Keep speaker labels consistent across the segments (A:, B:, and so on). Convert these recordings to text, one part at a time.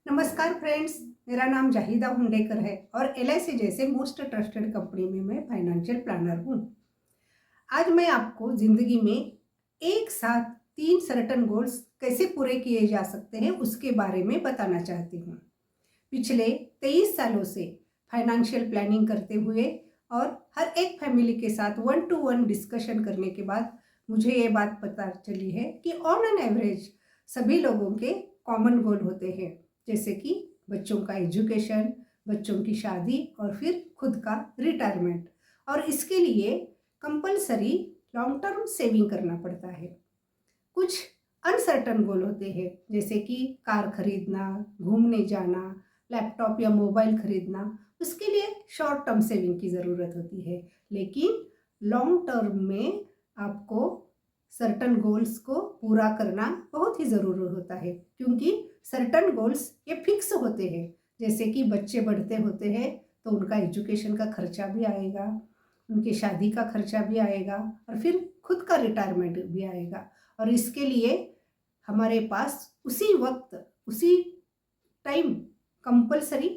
A: नमस्कार फ्रेंड्स, मेरा नाम जाहिदा हुंडेकर है और एलआईसी जैसे मोस्ट ट्रस्टेड कंपनी में मैं फाइनेंशियल प्लानर हूँ। आज मैं आपको ज़िंदगी में एक साथ 3 सर्टेन गोल्स कैसे पूरे किए जा सकते हैं उसके बारे में बताना चाहती हूँ। पिछले 23 सालों से फाइनेंशियल प्लानिंग करते हुए और हर एक फैमिली के साथ 1 टू 1 डिस्कशन करने के बाद मुझे ये बात पता चली है कि ऑन एन एवरेज सभी लोगों के कॉमन गोल होते हैं, जैसे कि बच्चों का एजुकेशन, बच्चों की शादी और फिर खुद का रिटायरमेंट। और इसके लिए कंपलसरी लॉन्ग टर्म सेविंग करना पड़ता है। कुछ अनसर्टन गोल होते हैं, जैसे कि कार खरीदना, घूमने जाना, लैपटॉप या मोबाइल खरीदना। उसके लिए शॉर्ट टर्म सेविंग की ज़रूरत होती है, लेकिन लॉन्ग टर्म में आपको सर्टन गोल्स को पूरा करना बहुत ही ज़रूरी होता है, क्योंकि सर्टन गोल्स ये फिक्स होते हैं। जैसे कि बच्चे बढ़ते होते हैं तो उनका एजुकेशन का खर्चा भी आएगा, उनकी शादी का खर्चा भी आएगा और फिर खुद का रिटायरमेंट भी आएगा। और इसके लिए हमारे पास उसी वक्त उसी टाइम कंपलसरी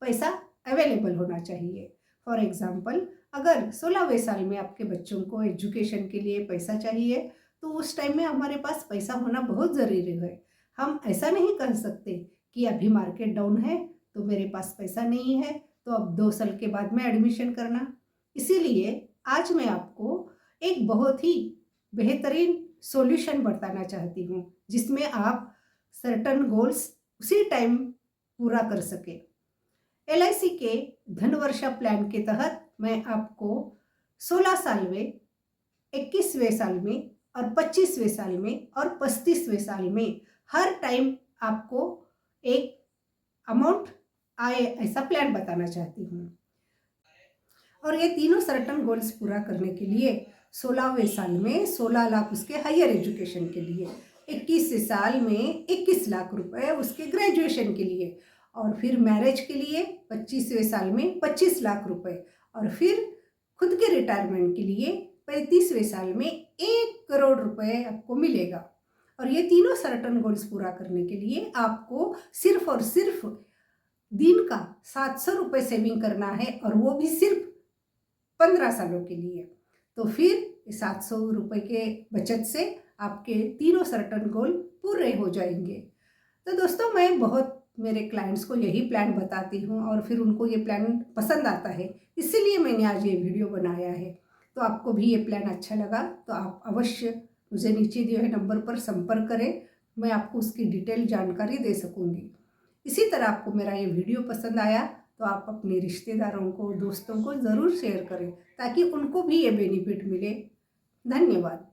A: पैसा अवेलेबल होना चाहिए। फॉर एग्ज़ाम्पल, अगर 16वें साल में आपके बच्चों को एजुकेशन के लिए पैसा चाहिए तो उस टाइम में हमारे पास पैसा होना बहुत ज़रूरी है। हम ऐसा नहीं कर सकते कि अभी मार्केट डाउन है तो मेरे पास पैसा नहीं है, तो अब 2 साल के बाद में एडमिशन करना। इसीलिए आज मैं आपको एक बहुत ही बेहतरीन सॉल्यूशन बताना चाहती हूँ, जिसमें आप सर्टन गोल्स उसी टाइम पूरा कर सके। एलआईसी के धनवर्षा प्लान के तहत मैं आपको 16 साल में, 21वें साल में और 25वें साल में और 35वें साल में हर टाइम आपको एक अमाउंट आए ऐसा प्लान बताना चाहती हूँ। और ये तीनों सर्टन गोल्स पूरा करने के लिए 16वें साल में 16 लाख उसके हायर एजुकेशन के लिए, 21वें साल में 21 लाख रुपए उसके ग्रेजुएशन के लिए, और फिर मैरिज के लिए 25वें साल में 25 लाख रुपए, और फिर खुद के रिटायरमेंट के लिए 35वें साल में 1 करोड़ रुपए आपको मिलेगा। और ये तीनों सर्टन गोल्स पूरा करने के लिए आपको सिर्फ और सिर्फ दिन का 700 रुपये सेविंग करना है, और वो भी सिर्फ 15 सालों के लिए। तो फिर 700 रुपये के बचत से आपके तीनों सर्टन गोल पूरे हो जाएंगे। तो दोस्तों, मैं बहुत मेरे क्लाइंट्स को यही प्लान बताती हूँ और फिर उनको ये प्लान पसंद आता है, इसीलिए मैंने आज ये वीडियो बनाया है। तो आपको भी ये प्लान अच्छा लगा तो आप अवश्य मुझे नीचे दिए हुए नंबर पर संपर्क करें, मैं आपको उसकी डिटेल जानकारी दे सकूँगी। इसी तरह आपको मेरा ये वीडियो पसंद आया तो आप अपने रिश्तेदारों को, दोस्तों को ज़रूर शेयर करें, ताकि उनको भी ये बेनिफिट मिले। धन्यवाद।